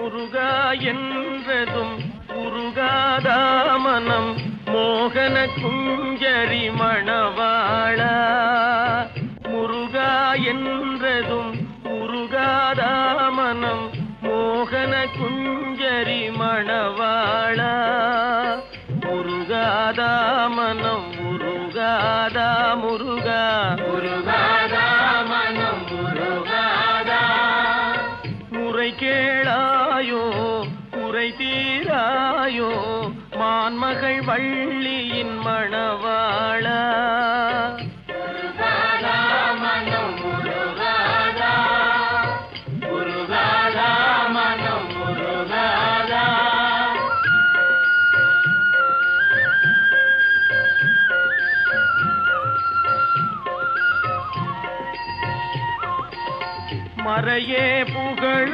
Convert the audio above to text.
முருகா என்றதும் உருகாதா மனம் மோகன குஞ்சரி மணவாளா. முருகா என்றதும் உருகாதா மனம் மோகன குஞ்சரி மணவாளா. முருகாதா மனம் முருகாதா முருகா முருகாதா மனம் முருகாதா. முறை கேளாயோ குறை தீராயோ மான்மகள் வள்ளியின் மணவாளா. முருகாதா மனம் முருகாதா. முருகாதா மனம் முருகாதா. மறையே புகழ்